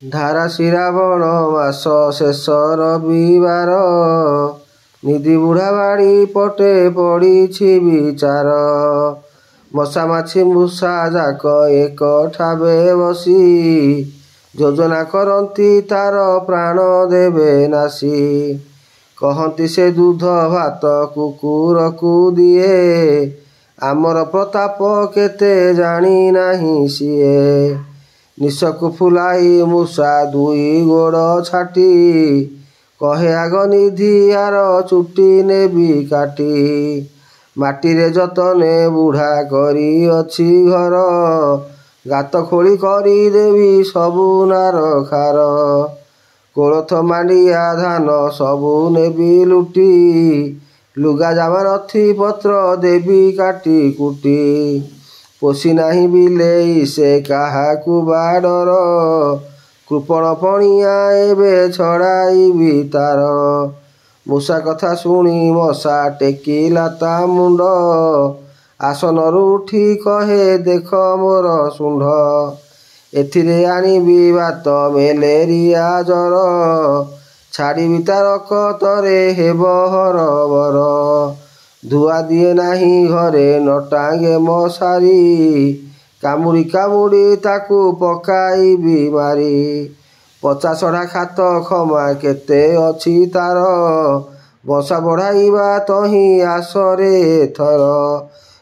ଧାରା ଶ୍ରାବଣ ମାସ ଶେଷ ରବିବାର, ନିଧି ବୁଢ଼ା ବାଡ଼ି ପଟେ ପଡ଼ିଛି ବିଚାର। ମଶା ମାଛି ମୂଷା ଯାକ ଏକ ଠାବେ ବସି, ଯୋଜନା କରନ୍ତି ତାର ପ୍ରାଣ ଦେବେ ନାଶି। କହନ୍ତି ସେ ଦୁଧ ଭାତ କୁକୁରକୁ ଦିଏ, ଆମର ପ୍ରତାପ କେତେ ଜାଣି ନାହିଁ ସିଏ। ନିଶକୁ ଫୁଲାଇ ମୂଷା ଦୁଇ ଗୋଡ଼ ଛାଟି, କହେ ଆଗ ନିଧି ଆର ଚୁଟି ନେବି କାଟି। ମାଟିରେ ଯତନେ ବୁଢ଼ା କରିଅଛି ଘର, ଗାତ ଖୋଳି କରିଦେବି ସବୁ ନାର ଖାର। କୋଳଥ ମାଣ୍ଡିଆ ଧାନ ସବୁ ନେବି ଲୁଟି, ଲୁଗା ଜାମା ନଥି ପତ୍ର ଦେବି କାଟି କୁଟି। ପୋଷି ନାହିଁ ବିଲେଇ ସେ କାହାକୁ ବା ଡର, କୃପଣ ପଣିଆ ଏବେ ଛଡ଼ାଇବି ତାର। ମୂଷା କଥା ଶୁଣି ମଶା ଟେକିଲା ତା ମୁଣ୍ଡ, ଆସନରୁ ଉଠି କହେ ଦେଖ ମୋର ଶୁଣ୍ଢ। ଏଥିରେ ଆଣିବି ବାତ ମେଲେରିଆ ଜର, ଛାଡ଼ିବି ତା ରକତରେ ହେବ ହରବର। ଧୂଆ ଦିଏ ନାହିଁ ଘରେ ନ ଟାଙ୍ଗେ ମଶାରୀ, କାମୁଡ଼ି କାମୁଡ଼ି ତାକୁ ପକାଇବି ମାରି। ପଚା ସଢ଼ା ଖାତ ଖମା କେତେ ଅଛି ତାର, ବସା ବଢ଼ାଇବା ତହିଁ ଆସରେ ଏଥର।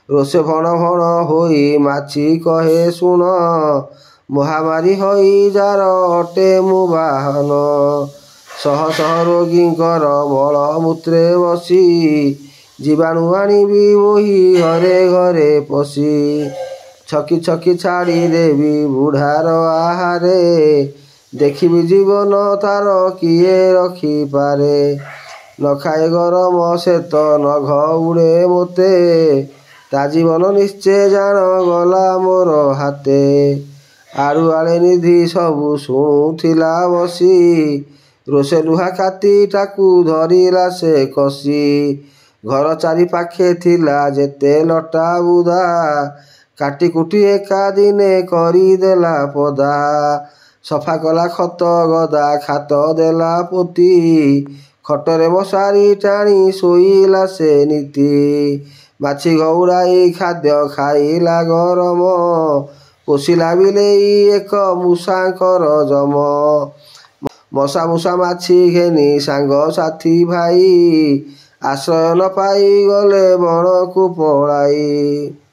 ରୋଷେ ଭଣ ଭଣ ହୋଇ ମାଛି କହେ ଶୁଣ, ମହାମାରୀ ହଇଜାର ଅଟେ ମୁଁ ବାହନ। ଶହ ଶହ ରୋଗୀଙ୍କର ମଳମୂତ୍ରେ ବସି, ଜୀବାଣୁ ଆଣିବି ବୋହି ଘରେ ଘରେ ପଶି। ଛକି ଛକି ଛାଡ଼ି ଦେବି ବୁଢ଼ାର ଆହାରେ, ଦେଖିବି ଜୀବନ ତାର କିଏ ରଖିପାରେ। ନ ଖାଏ ଗରମ ଶେତ ନଘ ଉଡ଼େ ମୋତେ, ତା ଜୀବନ ନିଶ୍ଚେ ଜାଣ ଗଲା ମୋର ହାତେ। ଆଡ଼ୁଆଳେ ନିଧି ସବୁ ଶୁଣୁଥିଲା ବସି, ରୋଷେ ଲୁହା କାତିଟାକୁ ଧରିଲା ସେ କଷି। ଘର ଚାରିପାଖେ ଥିଲା ଯେତେ ଲଟା ବୁଦା, କାଟି କୁଟି ଏକା ଦିନେ କରିଦେଲା ପଦା। ସଫା କଲା ଖତ ଗଦା ଖାତ ଦେଲା ପୋତି, ଖଟରେ ମଶାରୀ ଟାଣି ଶୋଇଲା ସେ ନିତି। ମାଛି ଘଉଡ଼ାଇ ଖାଦ୍ୟ ଖାଇଲା ଗରମ, ପୋଷିଲା ବିଲେଇ ଏକ ମୂଷାଙ୍କର ଯମ। ମଶା ମୂଷା ମାଛି ଘେନି ସାଙ୍ଗ ସାଥୀ ଭାଇ, ଆଶ୍ରୟ ନ ପାଇ ଗଲେ ବଣକୁ ପଳାଇ।